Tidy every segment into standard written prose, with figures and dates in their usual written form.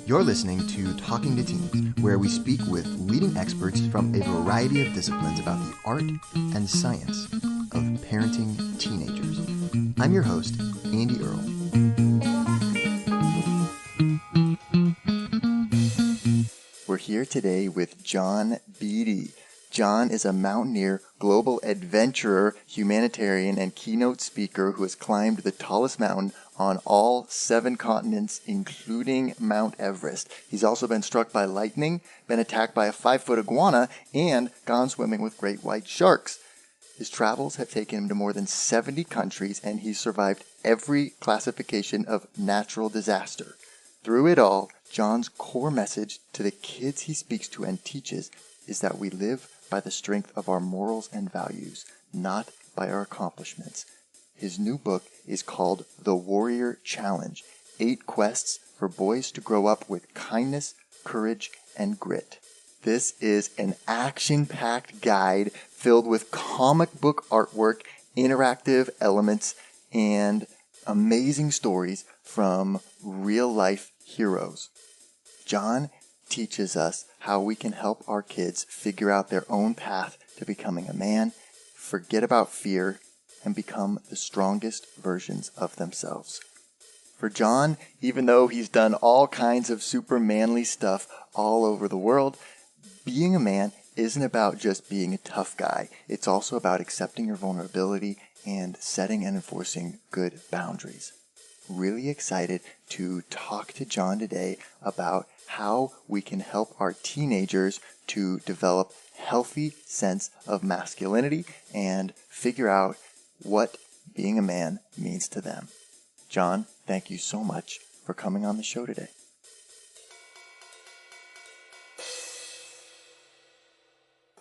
You're listening to Talking to Teens, where we speak with leading experts from a variety of disciplines about the art and science of parenting teenagers. I'm your host, Andy Earle. We're here today with John Beede. John is a mountaineer, global adventurer, humanitarian, and keynote speaker who has climbed the tallest mountain on all 7 continents, including Mount Everest. He's also been struck by lightning, been attacked by a 5-foot iguana, and gone swimming with great white sharks. His travels have taken him to more than 70 countries, and he's survived every classification of natural disaster. Through it all, John's core message to the kids he speaks to and teaches is that we live by the strength of our morals and values, not by our accomplishments. His new book is called The Warrior Challenge: 8 Quests for Boys to Grow Up with Kindness, Courage, and Grit. This is an action-packed guide filled with comic book artwork, interactive elements, and amazing stories from real-life heroes. John teaches us how we can help our kids figure out their own path to becoming a man, forget about fear, and become the strongest versions of themselves. For John, even though he's done all kinds of super manly stuff all over the world, being a man isn't about just being a tough guy. It's also about accepting your vulnerability and setting and enforcing good boundaries. Really excited to talk to John today about how we can help our teenagers to develop healthy sense of masculinity and figure out what being a man means to them. John, thank you so much for coming on the show today.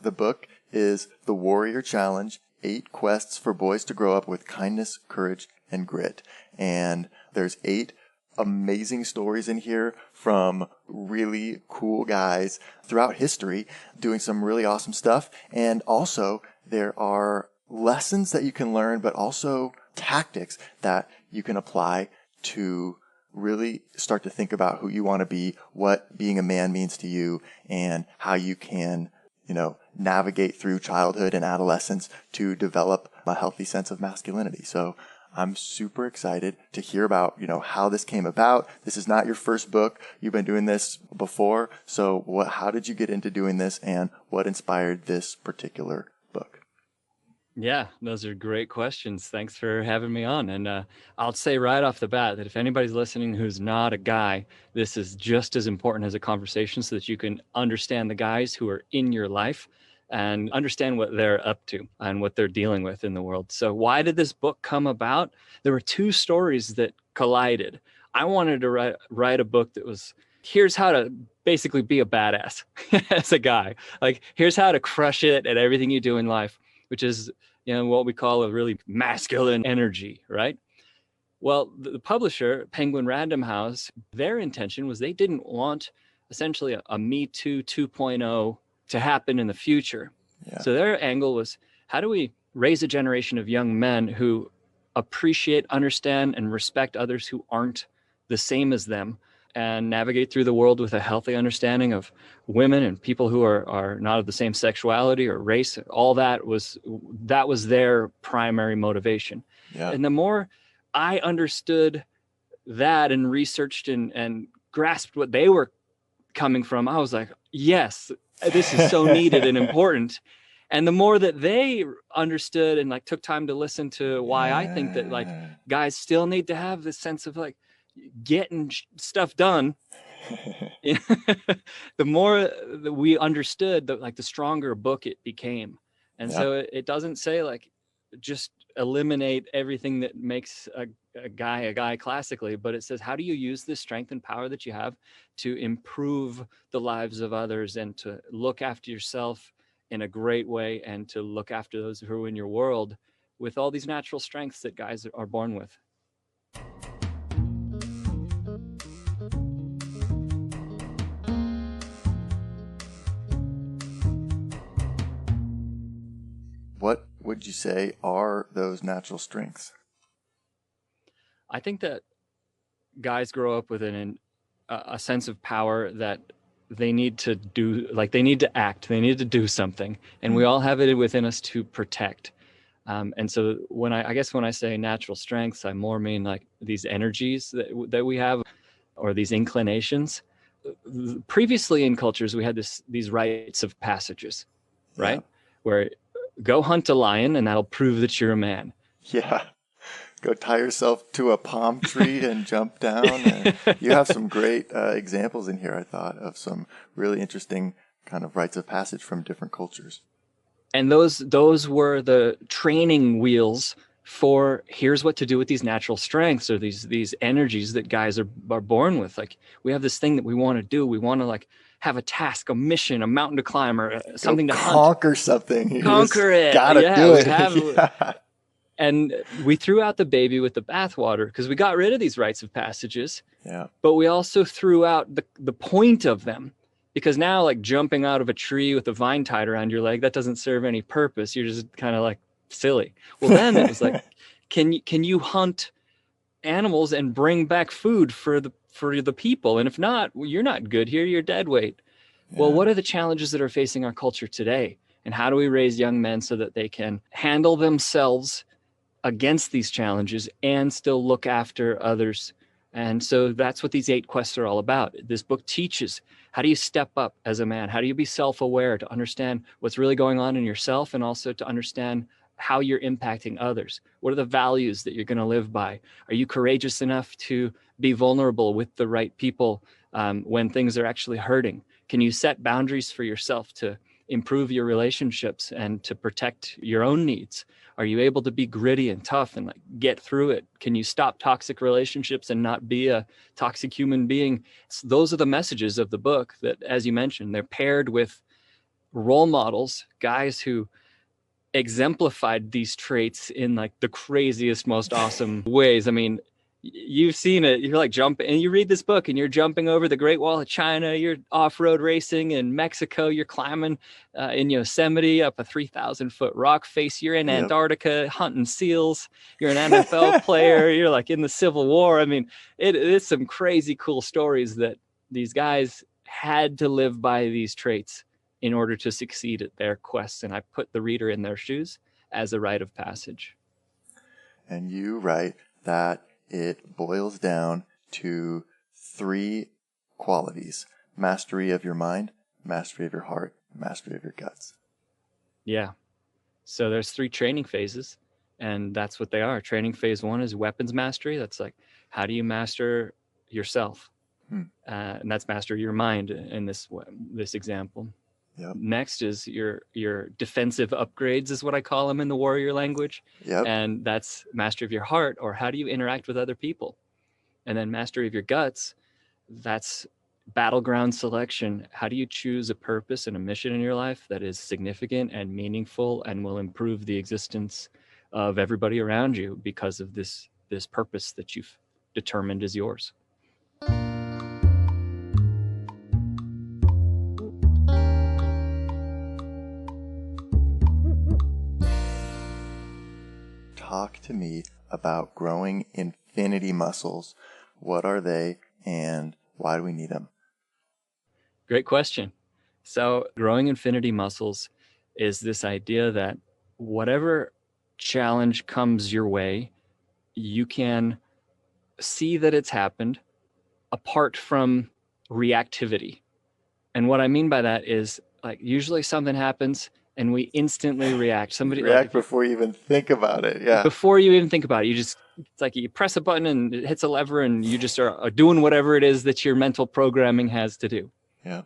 The book is The Warrior Challenge: 8 Quests for Boys to Grow Up with Kindness, Courage, and Grit. And there's 8 amazing stories in here from really cool guys throughout history doing some really awesome stuff. And also there are lessons that you can learn, but also tactics that you can apply to really start to think about who you want to be, what being a man means to you, and how you can, navigate through childhood and adolescence to develop a healthy sense of masculinity. So I'm super excited to hear about, how this came about. This is not your first book. You've been doing this before. So how did you get into doing this, and what inspired this particular book? Yeah, those are great questions. Thanks for having me on. And I'll say right off the bat that if anybody's listening who's not a guy, this is just as important as a conversation so that you can understand the guys who are in your life and understand what they're up to and what they're dealing with in the world. So why did this book come about? There were 2 stories that collided. I wanted to write a book that was, here's how to basically be a badass as a guy. Like, here's how to crush it at everything you do in life, which is, what we call a really masculine energy, right? Well, the publisher, Penguin Random House, their intention was they didn't want essentially a Me Too 2.0 to happen in the future. Yeah. So their angle was, how do we raise a generation of young men who appreciate, understand, and respect others who aren't the same as them, and navigate through the world with a healthy understanding of women and people who are not of the same sexuality or race. All that was their primary motivation. Yeah. And the more I understood that and researched and grasped what they were coming from, I was like, yes, this is so needed and important. And the more that they understood and took time to listen to why I think that guys still need to have this sense of getting stuff done, the more that we understood, the stronger book it became. And so it doesn't say just eliminate everything that makes a guy classically, but it says, how do you use this strength and power that you have to improve the lives of others and to look after yourself in a great way and to look after those who are in your world with all these natural strengths that guys are born with. What would you say are those natural strengths? I think that guys grow up with an a sense of power that they need to do, like they need to act, they need to do something, and we all have it within us to protect. And so when I guess when I say natural strengths, I more mean like these energies that we have, or these inclinations. Previously in cultures, we had these rites of passages, right? Where go hunt a lion and that'll prove that you're a man. Yeah. Go tie yourself to a palm tree and jump down. You have some great examples in here, I thought, of some really interesting kind of rites of passage from different cultures. And those were the training wheels for here's what to do with these natural strengths, or these energies that guys are born with. Like, we have this thing that we want to do. We want to like have a task, a mission, a mountain to climb, or something to hunt. Conquer something. You conquer it. Gotta do it. And we threw out the baby with the bathwater because we got rid of these rites of passages. Yeah. But we also threw out the point of them, because now, like, jumping out of a tree with a vine tied around your leg, that doesn't serve any purpose. You're just kind of like silly. Well, then it was like, can you hunt animals and bring back food for the people? And if not, well, you're not good here. You're dead weight. Yeah. Well, what are the challenges that are facing our culture today? And how do we raise young men so that they can handle themselves against these challenges and still look after others? And so that's what these 8 quests are all about. This book teaches, how do you step up as a man? How do you be self-aware to understand what's really going on in yourself, and also to understand how you're impacting others? What are the values that you're going to live by? Are you courageous enough to be vulnerable with the right people when things are actually hurting? Can you set boundaries for yourself to improve your relationships and to protect your own needs? Are you able to be gritty and tough and like get through it? Can you stop toxic relationships and not be a toxic human being? So those are the messages of the book that, as you mentioned, they're paired with role models, guys who exemplified these traits in like the craziest, most awesome ways. I mean, you've seen it. You're like jumping, and you read this book and you're jumping over the Great Wall of China, you're off-road racing in Mexico, you're climbing in Yosemite up a 3,000-foot rock face, you're in Antarctica hunting seals, you're an NFL player, you're like in the Civil War. I mean, it is some crazy cool stories that these guys had to live by these traits in order to succeed at their quests. And I put the reader in their shoes as a rite of passage. And you write that it boils down to 3 qualities: mastery of your mind, mastery of your heart, mastery of your guts. Yeah. So there's 3 training phases, and that's what they are. Training phase 1 is weapons mastery. That's like, how do you master yourself? And that's master your mind in this example. Yep. Next is your defensive upgrades, is what I call them in the warrior language. Yep. And that's mastery of your heart, or how do you interact with other people? And then mastery of your guts, that's battleground selection. How do you choose a purpose and a mission in your life that is significant and meaningful and will improve the existence of everybody around you because of this purpose that you've determined is yours? Talk to me about growing infinity muscles. What are they and why do we need them? Great question. So growing infinity muscles is this idea that whatever challenge comes your way, you can see that it's happened apart from reactivity. And what I mean by that is, like, usually something happens and we instantly react. Somebody react before you even think about it. Yeah. Before you even think about it, it's like you press a button and it hits a lever and you just are doing whatever it is that your mental programming has to do. Yeah.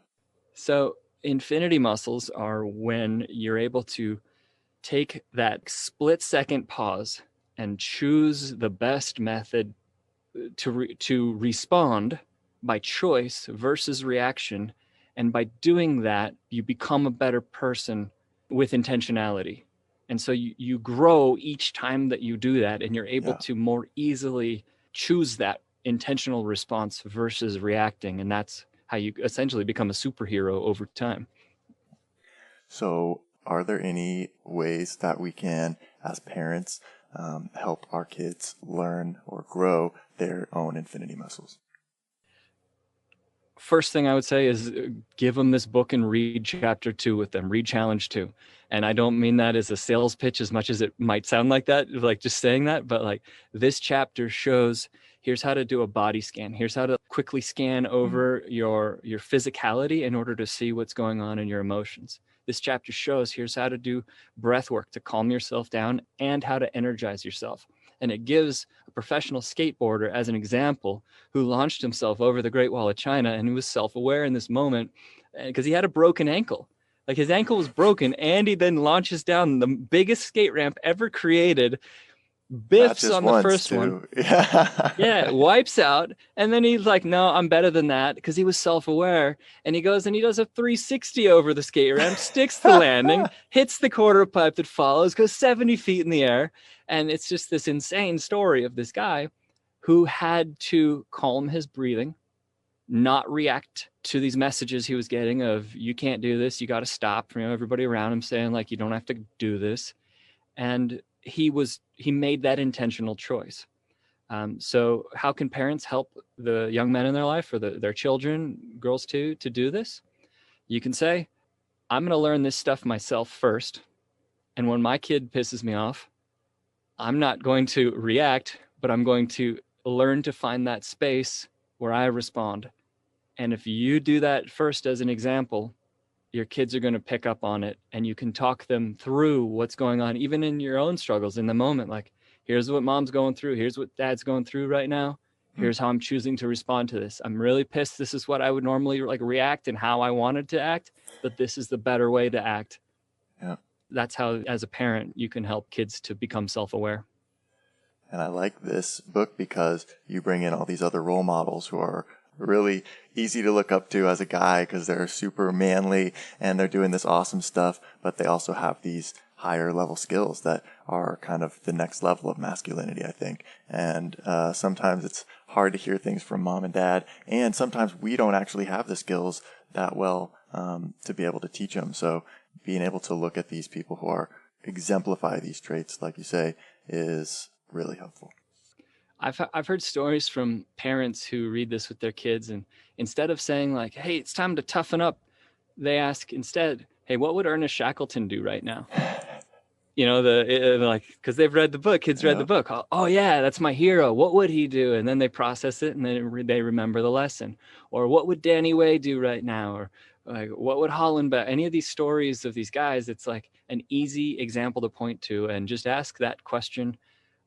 So infinity muscles are when you're able to take that split-second pause and choose the best method to respond by choice versus reaction. And by doing that, you become a better person with intentionality. And so you grow each time that you do that, and you're able to more easily choose that intentional response versus reacting. And that's how you essentially become a superhero over time. So are there any ways that we can, as parents, help our kids learn or grow their own infinity muscles? first thing I would say is give them this book and read chapter 2 with them, read challenge 2. And I don't mean that as a sales pitch as much as it might sound like that, like just saying that, but like this chapter shows here's how to do a body scan. Here's how to quickly scan over your physicality in order to see what's going on in your emotions. This chapter shows here's how to do breath work to calm yourself down and how to energize yourself. And it gives a professional skateboarder as an example who launched himself over the Great Wall of China and who was self-aware in this moment because he had a broken ankle. Like his ankle was broken and he then launches down the biggest skate ramp ever created, biffs on the first one. Yeah, wipes out. And then he's like, no, I'm better than that, because he was self-aware. And he goes and he does a 360 over the skate ramp, sticks the landing, hits the quarter pipe that follows, goes 70 feet in the air. And it's just this insane story of this guy who had to calm his breathing, not react to these messages he was getting of, you can't do this, you got to stop, everybody around him saying like, you don't have to do this. And he made that intentional choice. So how can parents help the young men in their life or their children, girls too, to do this? You can say, I'm going to learn this stuff myself first. And when my kid pisses me off, I'm not going to react, but I'm going to learn to find that space where I respond. And if you do that first as an example, your kids are going to pick up on it, and you can talk them through what's going on, even in your own struggles in the moment. Like, here's what mom's going through. Here's what dad's going through right now. Here's how I'm choosing to respond to this. I'm really pissed. This is what I would normally like react and how I wanted to act, but this is the better way to act. Yeah. That's how, as a parent, you can help kids to become self-aware. And I like this book because you bring in all these other role models who are really easy to look up to as a guy because they're super manly and they're doing this awesome stuff, but they also have these higher level skills that are kind of the next level of masculinity, I think. And sometimes it's hard to hear things from mom and dad, and sometimes we don't actually have the skills that well to be able to teach them. So being able to look at these people who are exemplify these traits, like you say, is really helpful. I've heard stories from parents who read this with their kids, and instead of saying like, hey, it's time to toughen up, they ask instead, hey, what would Ernest Shackleton do right now? Like, because they've read the book, kids read the book. Oh yeah, that's my hero. What would he do? And then they process it, and then they remember the lesson. Or what would Danny Way do right now? Or like, what would Hollenbeck? Any of these stories of these guys, it's like an easy example to point to, and just ask that question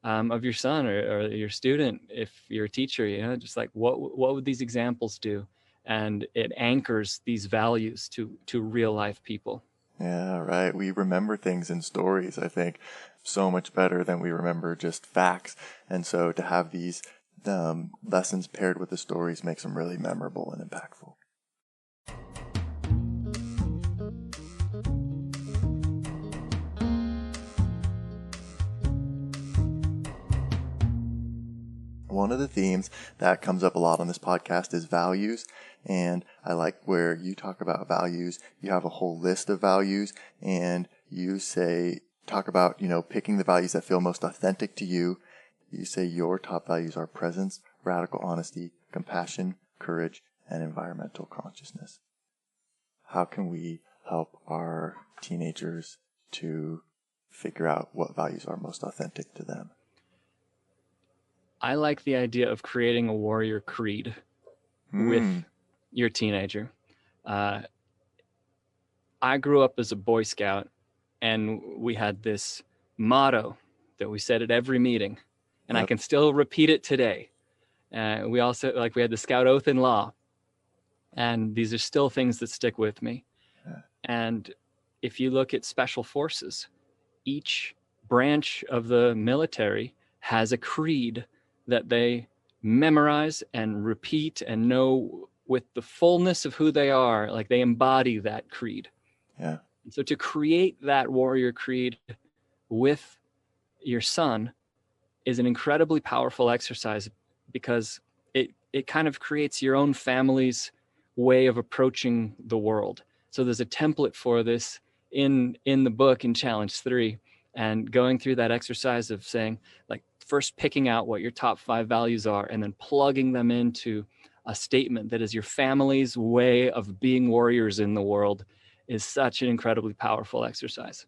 of your son or your student, if you're a teacher, just like what would these examples do? And it anchors these values to real life people. Yeah, right. We remember things in stories, I think, so much better than we remember just facts. And so to have these lessons paired with the stories makes them really memorable and impactful. One of the themes that comes up a lot on this podcast is values. And I like where you talk about values. You have a whole list of values, and you talk about, picking the values that feel most authentic to you. You say your top values are presence, radical honesty, compassion, courage, and environmental consciousness. How can we help our teenagers to figure out what values are most authentic to them? I like the idea of creating a warrior creed with your teenager. I grew up as a Boy Scout, and we had this motto that we said at every meeting, and I can still repeat it today. We also, we had the Scout Oath and Law, and these are still things that stick with me. And if you look at special forces, each branch of the military has a creed that they memorize and repeat and know with the fullness of who they are, like they embody that creed. Yeah. So to create that warrior creed with your son is an incredibly powerful exercise, because it kind of creates your own family's way of approaching the world. So there's a template for this in the book in Challenge 3, and going through that exercise of saying, like, first picking out what your top 5 values are and then plugging them into a statement that is your family's way of being warriors in the world is such an incredibly powerful exercise.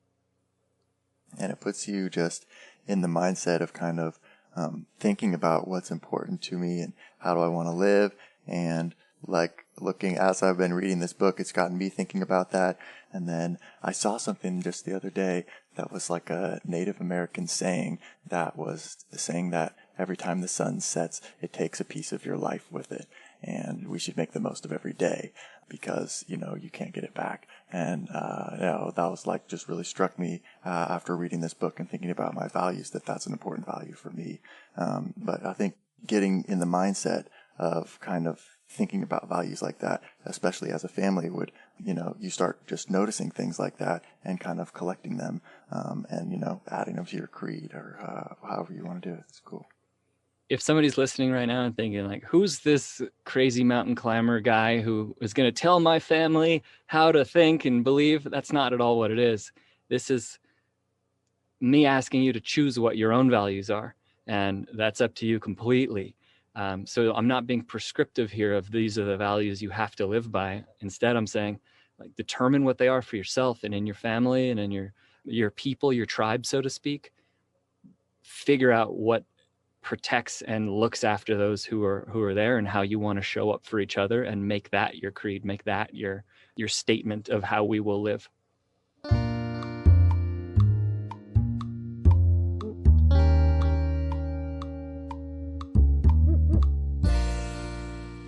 And it puts you just in the mindset of kind of thinking about what's important to me and how do I want to live. And like looking, as I've been reading this book, it's gotten me thinking about that. And then I saw something just the other day that was like a Native American saying that was saying that every time the sun sets, it takes a piece of your life with it. And we should make the most of every day because, you know, you can't get it back. And, that was like just really struck me after reading this book and thinking about my values, that's an important value for me. But I think getting in the mindset of kind of thinking about values like that, especially as a family, would, you know, you start just noticing things like that and kind of collecting them and, you know, adding them to your creed or however you want to do it. It's cool. If somebody's listening right now and thinking like, who's this crazy mountain climber guy who is going to tell my family how to think and believe, that's not at all what it is. This is me asking you to choose what your own values are. And that's up to you completely. So I'm not being prescriptive here of these are the values you have to live by. Instead, I'm saying like determine what they are for yourself and in your family and in your people, your tribe, so to speak. Figure out what protects and looks after those who are there and how you want to show up for each other and make that your creed, make that your statement of how we will live.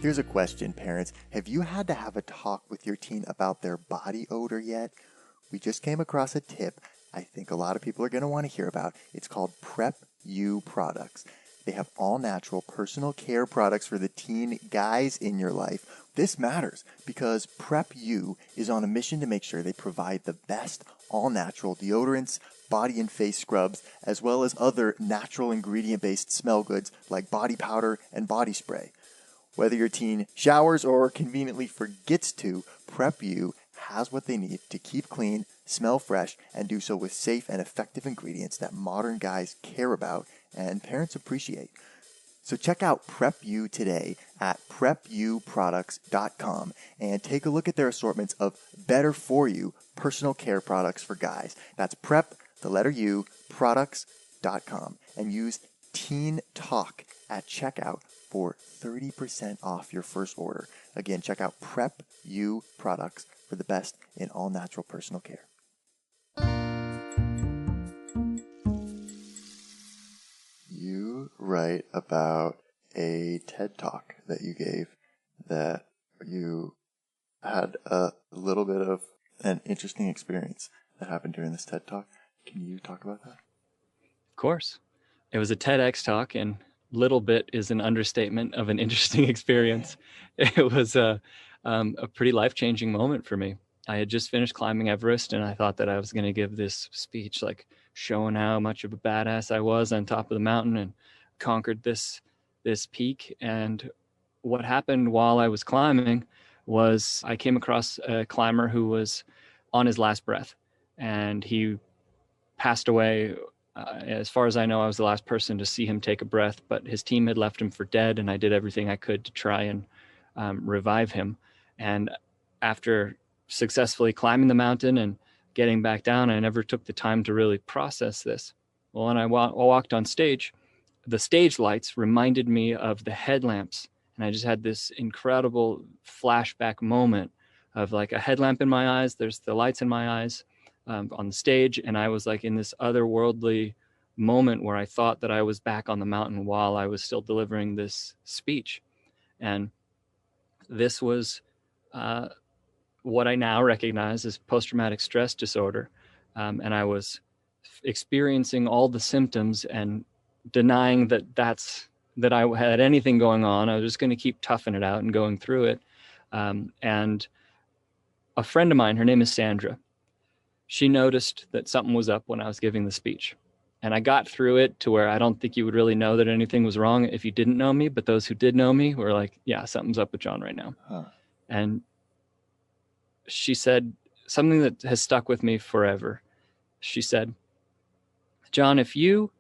Here's a question, parents. Have you had to have a talk with your teen about their body odor yet? We just came across a tip I think a lot of people are going to want to hear about. It's called Prep You products. They have all-natural personal care products for the teen guys in your life. This matters because Prep You is on a mission to make sure they provide the best all-natural deodorants, body and face scrubs, as well as other natural ingredient-based smell goods like body powder and body spray. Whether your teen showers or conveniently forgets to, Prep You has what they need to keep clean, smell fresh, and do so with safe and effective ingredients that modern guys care about and parents appreciate. So check out Prep You today at prepuproducts.com and take a look at their assortments of better for you personal care products for guys. That's prep, the letter U, products.com, and use Teen Talk at checkout for 30% off your first order. Again, check out Prep You products for the best in all natural personal care. You write about a TED Talk that you gave that you had a little bit of an interesting experience that happened during this TED Talk. Can you talk about that? Of course. It was a TEDx talk, and little bit is an understatement of an interesting experience. It was a pretty life-changing moment for me. I had just finished climbing Everest, and I thought that I was going to give this speech, like showing how much of a badass I was on top of the mountain and conquered this peak. And what happened while I was climbing was I came across a climber who was on his last breath, and he passed away. As far as I know, I was the last person to see him take a breath, but his team had left him for dead, and I did everything I could to try and revive him. And after successfully climbing the mountain and getting back down, I never took the time to really process this. Well, when I walked on stage, the stage lights reminded me of the headlamps, and I just had this incredible flashback moment of like a headlamp in my eyes, there's the lights in my eyes, on the stage, and I was like in this otherworldly moment where I thought that I was back on the mountain while I was still delivering this speech. And this was what I now recognize as post-traumatic stress disorder. And I was experiencing all the symptoms and denying that I had anything going on. I was just going to keep toughing it out and going through it. And a friend of mine, her name is Sandra, she noticed that something was up when I was giving the speech. And I got through it to where I don't think you would really know that anything was wrong if you didn't know me, but those who did know me were like, yeah, something's up with John right now. Huh. And she said something that has stuck with me forever. She said, John, if you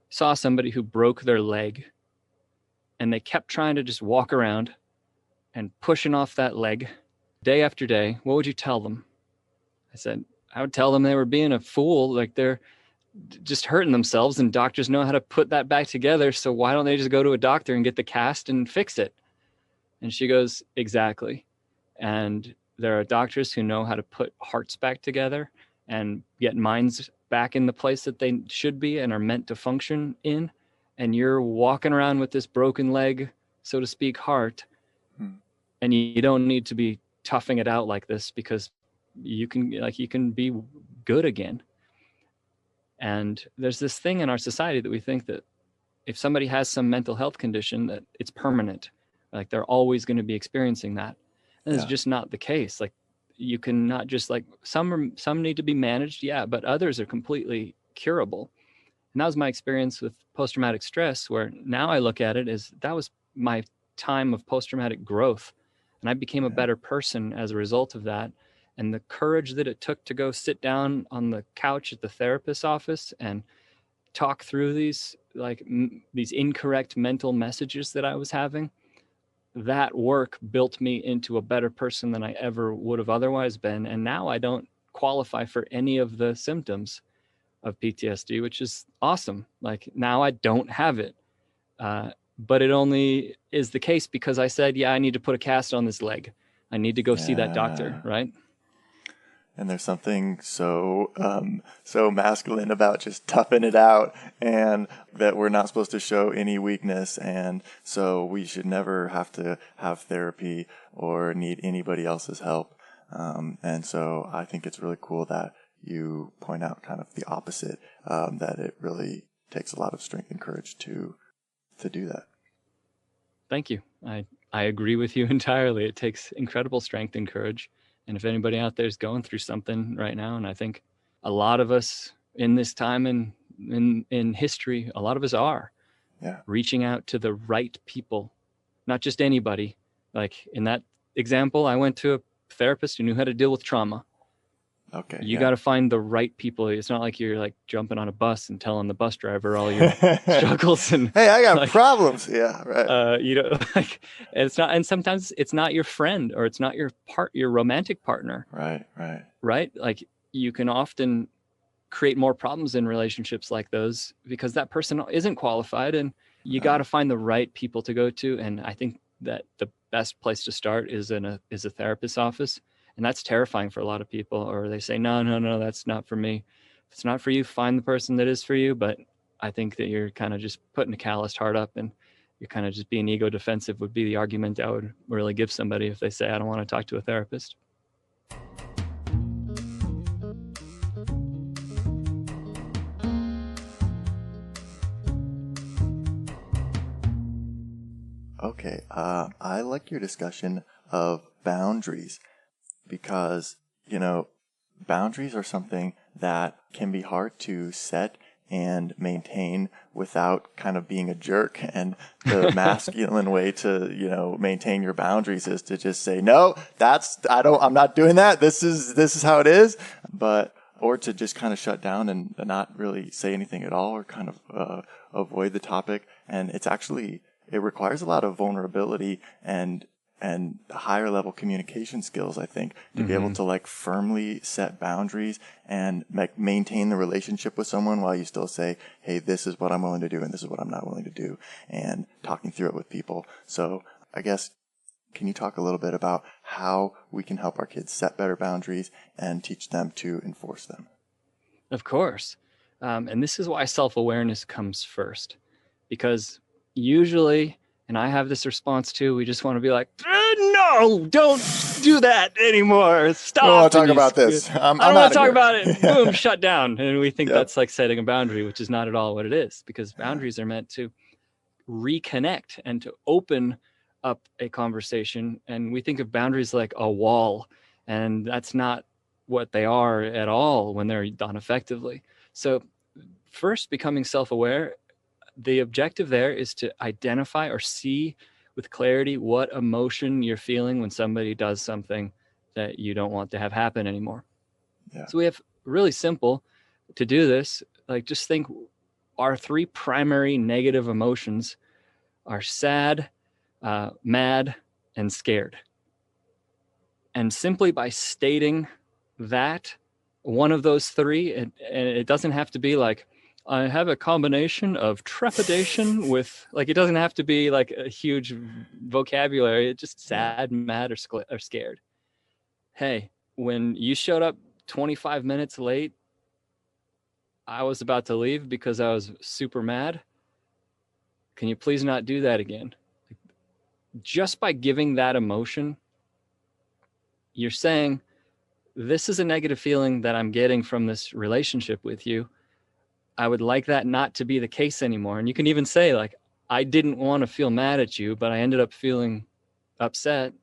saw somebody who broke their leg and they kept trying to just walk around and pushing off that leg day after day, what would you tell them? I said, I would tell them they were being a fool, like they're just hurting themselves, and doctors know how to put that back together. So why don't they just go to a doctor and get the cast and fix it? And she goes, exactly. And there are doctors who know how to put hearts back together and get minds back in the place that they should be and are meant to function in. And you're walking around with this broken leg, so to speak, heart. And you don't need to be toughing it out like this, because you can be good again. And there's this thing in our society that we think that if somebody has some mental health condition, that it's permanent, like they're always going to be experiencing that. And it's just not the case. Like, you can not just, like, some need to be managed, yeah, but others are completely curable. And that was my experience with post-traumatic stress, where now I look at it as that was my time of post-traumatic growth. And I became a better person as a result of that. And the courage that it took to go sit down on the couch at the therapist's office and talk through these incorrect mental messages that I was having, that work built me into a better person than I ever would have otherwise been. And now I don't qualify for any of the symptoms of PTSD, which is awesome. Like, now I don't have it. But it only is the case because I said, yeah, I need to put a cast on this leg. I need to go see that doctor, right? And there's something so masculine about just toughing it out, and that we're not supposed to show any weakness. And so we should never have to have therapy or need anybody else's help. And so I think it's really cool that you point out kind of the opposite, that it really takes a lot of strength and courage to do that. Thank you. I agree with you entirely. It takes incredible strength and courage. And if anybody out there is going through something right now, and I think a lot of us in this time in history, a lot of us are reaching out to the right people, not just anybody. Like in that example, I went to a therapist who knew how to deal with trauma. Okay. You got to find the right people. It's not like you're like jumping on a bus and telling the bus driver all your struggles and, hey, I got problems. Yeah, right. Like, it's not, and sometimes it's not your friend, or it's not your romantic partner. Right. Like, you can often create more problems in relationships like those because that person isn't qualified, and you got to find the right people to go to. And I think that the best place to start is a therapist's office. And that's terrifying for a lot of people, or they say, no, that's not for me. If it's not for you, find the person that is for you. But I think that you're kind of just putting a calloused heart up, and you're kind of just being ego defensive would be the argument I would really give somebody if they say, I don't want to talk to a therapist. Okay. I like your discussion of boundaries, because, boundaries are something that can be hard to set and maintain without kind of being a jerk. And the masculine way to, maintain your boundaries is to just say, no, I'm not doing that. This is how it is. Or to just kind of shut down and not really say anything at all, or kind of avoid the topic. And it requires a lot of vulnerability and higher level communication skills, I think, to be able to like firmly set boundaries and maintain the relationship with someone while you still say, hey, this is what I'm willing to do and this is what I'm not willing to do, and talking through it with people. So I guess, can you talk a little bit about how we can help our kids set better boundaries and teach them to enforce them? Of course. And this is why self-awareness comes first, because usually, and I have this response too, we just want to be like, no, don't do that anymore. Stop. I don't want to talk about this. I don't want to talk about it. Boom, shut down. And we think that's like setting a boundary, which is not at all what it is, because boundaries are meant to reconnect and to open up a conversation. And we think of boundaries like a wall, and that's not what they are at all when they're done effectively. So first, becoming self-aware, the objective there is to identify or see with clarity what emotion you're feeling when somebody does something that you don't want to have happen anymore. So we have really simple to do this. Like, just think, our three primary negative emotions are sad, mad, and scared. And simply by stating that, one of those three, and it doesn't have to be like, I have a combination of trepidation with, like, it doesn't have to be like a huge vocabulary. It's just sad, mad, or scared. Hey, when you showed up 25 minutes late, I was about to leave because I was super mad. Can you please not do that again? Just by giving that emotion, you're saying, this is a negative feeling that I'm getting from this relationship with you. I would like that not to be the case anymore. And you can even say, like, I didn't want to feel mad at you, but I ended up feeling upset.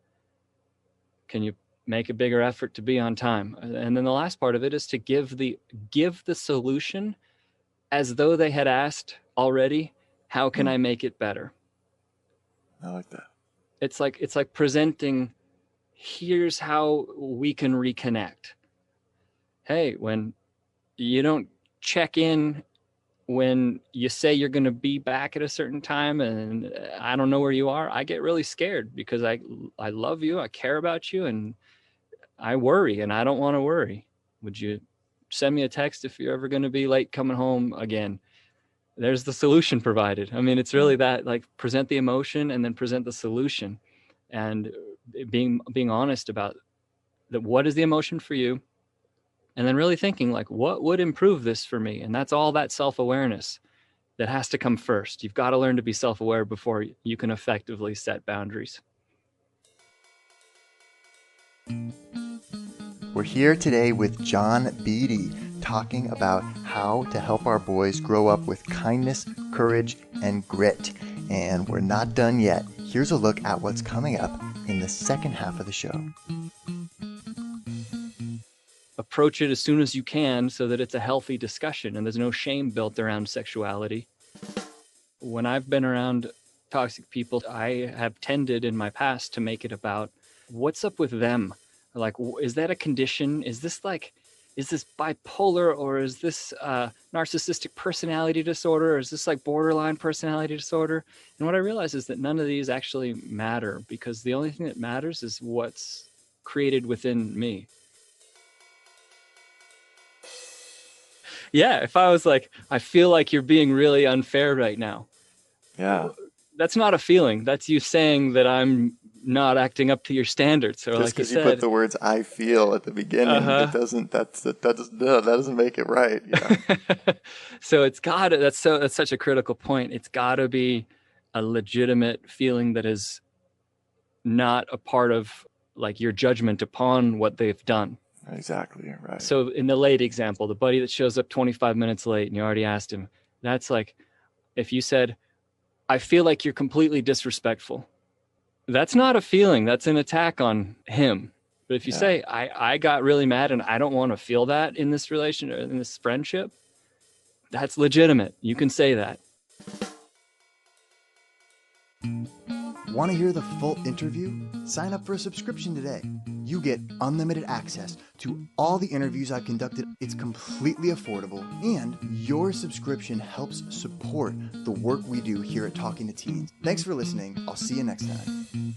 Can you make a bigger effort to be on time? And then the last part of it is to give the solution as though they had asked already, how can I make it better? I like that. It's like presenting, here's how we can reconnect. Hey, when you don't check in when you say you're going to be back at a certain time and I don't know where you are, I get really scared because I love you, I care about you, and I worry, and I don't want to worry. Would you send me a text if you're ever going to be late coming home again? There's the solution provided. I mean, it's really that, like, present the emotion and then present the solution, and being honest about that. What is the emotion for you? And then really thinking, like, what would improve this for me? And that's all that self-awareness that has to come first. You've got to learn to be self-aware before you can effectively set boundaries. We're here today with John Beede, talking about how to help our boys grow up with kindness, courage, and grit. And we're not done yet. Here's a look at what's coming up in the second half of the show. Approach it as soon as you can so that it's a healthy discussion and there's no shame built around sexuality. When I've been around toxic people, I have tended in my past to make it about what's up with them. Like, is that a condition? Is this bipolar, or is this narcissistic personality disorder? Or is this like borderline personality disorder? And what I realize is that none of these actually matter, because the only thing that matters is what's created within me. Yeah, if I was like, I feel like you're being really unfair right now. Yeah. That's not a feeling. That's you saying that I'm not acting up to your standards. Or just like because you put the words "I feel" at the beginning, it doesn't. That doesn't make it right. Yeah. So it's got to. That's such a critical point. It's got to be a legitimate feeling that is not a part of, like, your judgment upon what they've done. Exactly, right. So in the late example, the buddy that shows up 25 minutes late and you already asked him, that's like, if you said, I feel like you're completely disrespectful, that's not a feeling, that's an attack on him. But if you say, I got really mad and I don't want to feel that in this relation or in this friendship, that's legitimate. You can say that. Want to hear the full interview? Sign up for a subscription today. You get unlimited access to all the interviews I've conducted. It's completely affordable, and your subscription helps support the work we do here at Talking to Teens. Thanks for listening. I'll see you next time.